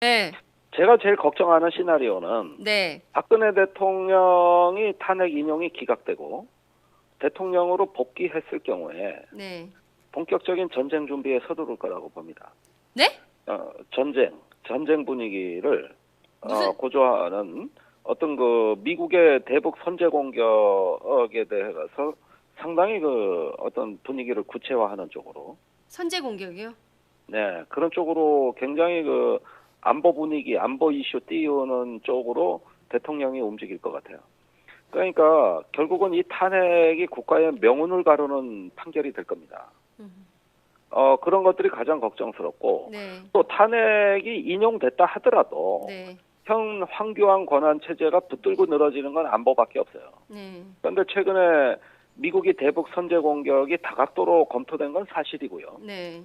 네. 제가 제일 걱정하는 시나리오는 네. 박근혜 대통령이 탄핵 인용이 기각되고 대통령으로 복귀했을 경우에 네. 본격적인 전쟁 준비에 서두를 거라고 봅니다. 네? 전쟁 분위기를 무슨 고조하는 어떤 그 미국의 대북 선제 공격에 대해서 상당히 그 어떤 분위기를 구체화하는 쪽으로, 선제 공격이요? 네, 그런 쪽으로 굉장히 그 안보 분위기, 안보 이슈 띄우는 쪽으로 대통령이 움직일 것 같아요. 그러니까 결국은 이 탄핵이 국가의 명운을 가르는 판결이 될 겁니다. 음. 그런 것들이 가장 걱정스럽고, 네. 또 탄핵이 인용됐다 하더라도 네. 현 황교안 권한 체제가 붙들고 늘어지는 건 안보밖에 없어요. 네. 그런데 최근에 미국이 대북 선제 공격이 다각도로 검토된 건 사실이고요. 네.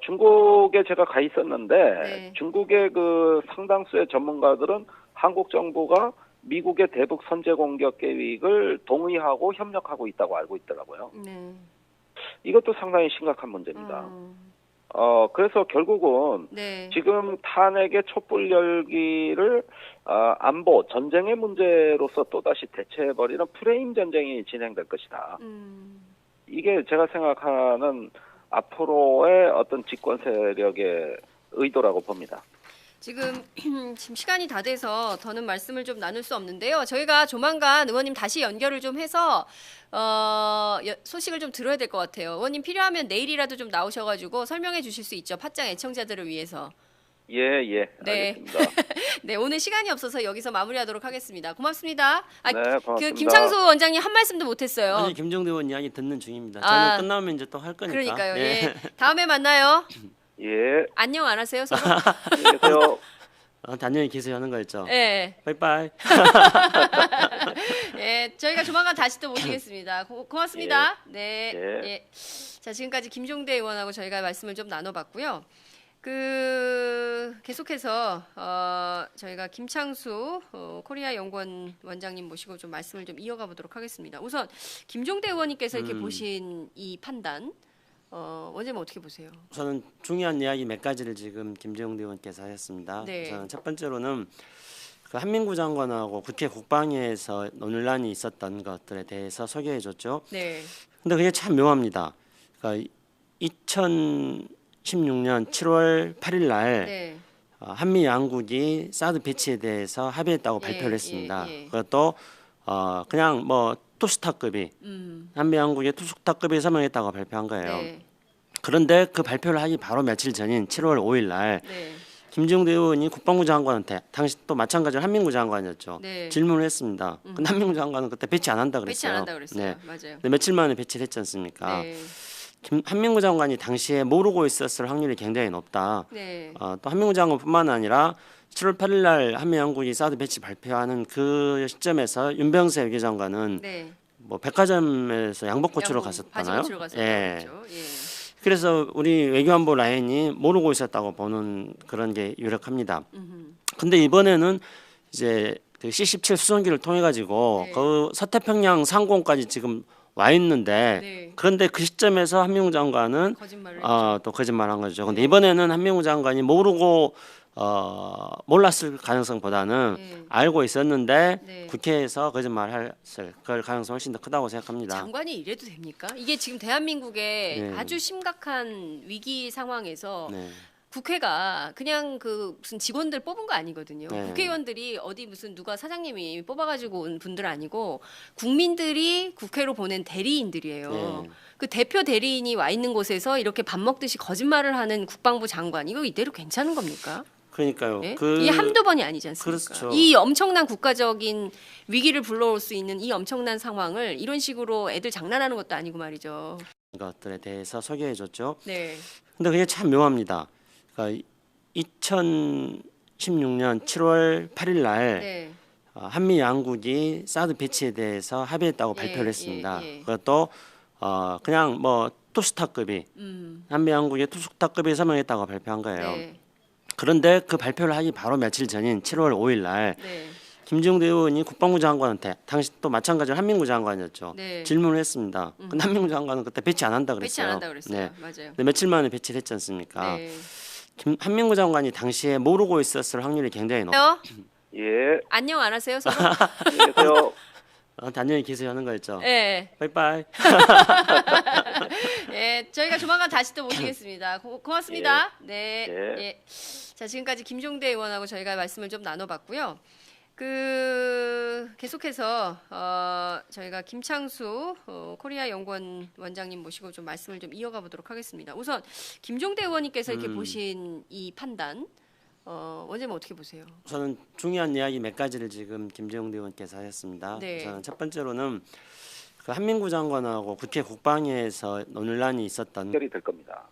중국에 제가 가 있었는데 네. 중국의 그 상당수의 전문가들은 한국 정부가 미국의 대북 선제 공격 계획을 동의하고 협력하고 있다고 알고 있더라고요. 네. 이것도 상당히 심각한 문제입니다. 어. 그래서 결국은 네. 지금 탄핵의 촛불 열기를 안보, 전쟁의 문제로서 또다시 대체해버리는 프레임 전쟁이 진행될 것이다. 음. 이게 제가 생각하는 앞으로의 어떤 집권 세력의 의도라고 봅니다. 지금 지금 시간이 다 돼서 더는 말씀을 좀 나눌 수 없는데요. 저희가 조만간 의원님 다시 연결을 좀 해서 소식을 좀 들어야 될 것 같아요. 의원님 필요하면 내일이라도 좀 나오셔가지고 설명해 주실 수 있죠. 팟짱 애청자들을 위해서. 예, 네. 알겠습니다. 네, 오늘 시간이 없어서 여기서 마무리하도록 하겠습니다. 고맙습니다. 네, 고맙습니다. 김창수 원장님 한 말씀도 못했어요. 아니 김정대 의원 이야기 듣는 중입니다. 아, 저는 끝나면 이제 또 할 거니까. 그러니까요. 예. 예. 다음에 만나요. 예, 안녕 안 하세요, 서로? 안녕히 계세요. 안녕히 계세요 하는 거였죠. 예. 빠이빠이. 예, 저희가 조만간 다시 또 모시겠습니다. 고맙습니다. 네. 예. 예. 자, 지금까지 김종대 의원하고 저희가 말씀을 좀 나눠봤고요. 계속해서 저희가 김창수 코리아 연구원 원장님 모시고 좀 말씀을 좀 이어가 보도록 하겠습니다. 우선 김종대 의원님께서 이렇게 보신 이 판단 원장님 어떻게 보세요? 저는 중요한 이야기 몇 가지를 지금 김정대 의원께서 하셨습니다. 네. 저는 첫 번째로는 그 한민구 장관하고 국회 국방위에서 논란이 있었던 것들에 대해서 소개해줬죠. 네. 근데 그게 참 묘합니다. 그러니까 2016년 7월 8일 날 네. 한미 양국이 사드 배치에 대해서 합의했다고 발표를 했습니다. 그것도 그냥 뭐 투스타급이 한미 양국의 투스타급이 서명했다고 발표한 거예요. 네. 그런데 그 발표를 하기 바로 며칠 전인 7월 5일 날 네. 김정대 의원이 국방부 장관한테 당시 또 마찬가지로 한민구 장관이었죠. 네. 질문을 했습니다. 근데 한민구 장관은 그때 배치 안 한다 배치 그랬어요. 안 한다 그랬어요. 네. 맞아요. 근데 며칠 만에 배치를 했지 않습니까? 네. 한민구 장관이 당시에 모르고 있었을 확률이 굉장히 높다. 네. 또 한민구 장관뿐만 아니라 7월 8일 날 한미 양국이 사드 배치 발표하는 그 시점에서 윤병세 외교장관은 네. 뭐 백화점에서 양복코치로 갔었잖아요. 바지코치로 갔었죠. 예. 예. 그래서 우리 외교안보 라인이 모르고 있었다고 보는 그런 게 유력합니다. 근데 이번에는 이제 그 C-17 수송기를 통해 가지고 네. 그 서태평양 상공까지 지금 와 있는데 네. 그런데 그 시점에서 한민구 장관은 거짓말을 했죠. 또 거짓말한 거죠. 근데 이번에는 한민구 장관이 모르고 몰랐을 가능성보다는 네. 알고 있었는데 네. 국회에서 거짓말했을 그럴 가능성이 훨씬 더 크다고 생각합니다. 장관이 이래도 됩니까? 이게 지금 대한민국의 네. 아주 심각한 위기 상황에서 네. 국회가 그냥 그 무슨 직원들 뽑은 거 아니거든요. 네. 국회의원들이 어디 무슨 누가 사장님이 뽑아가지고 온 분들 아니고 국민들이 국회로 보낸 대리인들이에요. 네. 그 대표 대리인이 와 있는 곳에서 이렇게 밥 먹듯이 거짓말을 하는 국방부 장관 이거 이대로 괜찮은 겁니까? 그러니까요. 예? 이게 한두 번이 아니지 않습니까? 그렇죠. 이 엄청난 국가적인 위기를 불러올 수 있는 이 엄청난 상황을 이런 식으로 애들 장난하는 것도 아니고 말이죠. 것들에 대해서 소개해줬죠. 네. 근데 그게 참 묘합니다. 그러니까 2016년 7월 8일 날 네. 한미 양국이 사드 배치에 대해서 합의했다고 발표를 했습니다. 그것도 그냥 뭐 투스타급이 한미 양국의 투스타급이 서명했다고 발표한 거예요. 네. 그런데 그 발표를 하기 바로 며칠 전인 7월 5일 날 네. 김정대 의원이 국방부 장관한테 당시 또 마찬가지로 한민구 장관이었죠. 네. 질문을 했습니다. 근데 한민구 장관은 그때 배치 안 한다 그랬어요. 배치 안 한다 그랬어요. 네. 맞아요. 근데 며칠 만에 배치를 했지 않습니까? 네. 한민구 장관이 당시에 모르고 있었을 확률이 굉장히 높아요. 예, 안녕 안 하세요? 서로? 안녕하세요. 안녕히 계세요 하는 거였죠. 네. 빠이빠이. 예, 저희가 조만간 다시 또 모시겠습니다. 고맙습니다. 네. 예. 예. 자, 지금까지 김종대 의원하고 저희가 말씀을 좀 나눠봤고요. 계속해서 저희가 김창수 코리아 연구원 원장님 모시고 좀 말씀을 좀 이어가 보도록 하겠습니다. 우선 김종대 의원님께서 이렇게 보신 이 판단, 원장님 어떻게 보세요? 저는 중요한 이야기 몇 가지를 지금 김재웅 의원께서 하셨습니다. 네. 우선 첫 번째로는 그 한민구 장관하고 국회 국방위에서 논란이 있었던 연결이 될 겁니다.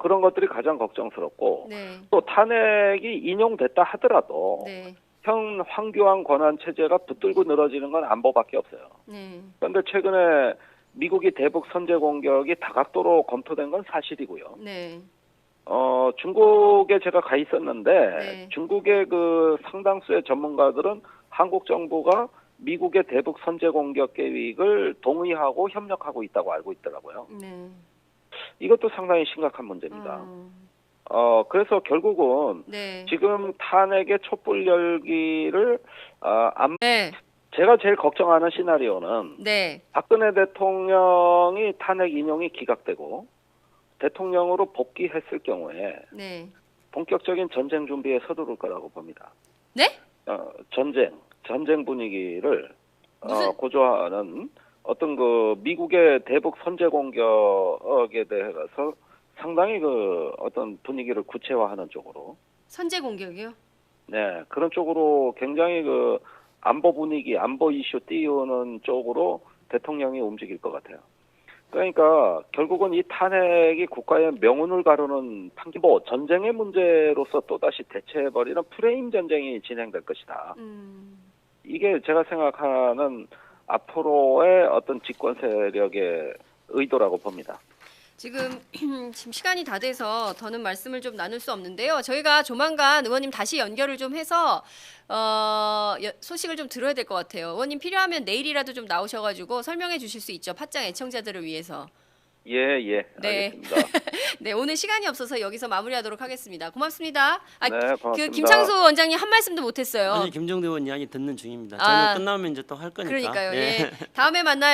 그런 것들이 가장 걱정스럽고 네. 또 탄핵이 인용됐다 하더라도 네. 현 황교안 권한 체제가 붙들고 늘어지는 건 안보밖에 없어요. 네. 그런데 최근에 미국이 대북 선제 공격이 다각도로 검토된 건 사실이고요. 네. 중국에 제가 가 있었는데 네. 중국의 그 상당수의 전문가들은 한국 정부가 미국의 대북 선제 공격 계획을 동의하고 협력하고 있다고 알고 있더라고요. 네. 이것도 상당히 심각한 문제입니다. 그래서 결국은 네. 지금 탄핵의 촛불 열기를 네. 제가 제일 걱정하는 시나리오는 네. 박근혜 대통령이 탄핵 인용이 기각되고 대통령으로 복귀했을 경우에 네. 본격적인 전쟁 준비에 서두를 거라고 봅니다. 네? 전쟁 분위기를 무슨- 고조하는 어떤 그 미국의 대북 선제 공격에 대해서 상당히 그 어떤 분위기를 구체화하는 쪽으로 선제 공격이요? 네 그런 쪽으로 굉장히 그 안보 분위기, 안보 이슈 띄우는 쪽으로 대통령이 움직일 것 같아요. 그러니까 결국은 이 탄핵이 국가의 명운을 가르는 전쟁의 문제로서 또다시 대체해버리는 프레임 전쟁이 진행될 것이다. 이게 제가 생각하는 앞으로의 어떤 집권 세력의 의도라고 봅니다. 지금 시간이 다 돼서 더는 말씀을 좀 나눌 수 없는데요. 저희가 조만간 의원님 다시 연결을 좀 해서 소식을 좀 들어야 될 것 같아요. 의원님 필요하면 내일이라도 좀 나오셔가지고 설명해 주실 수 있죠. 팟짱 애청자들을 위해서. 예, 네. 알겠습니다. 네, 오늘 시간이 없어서 여기서 마무리하도록 하겠습니다. 고맙습니다. 네, 고맙습니다. 그 김창수 원장님 한 말씀도 못했어요. 아니 김정대 의원 이야기 듣는 중입니다. 아. 저는 끝나면 이제 또 할 거니까. 그러니까요. 예. 예. 다음에 만나요.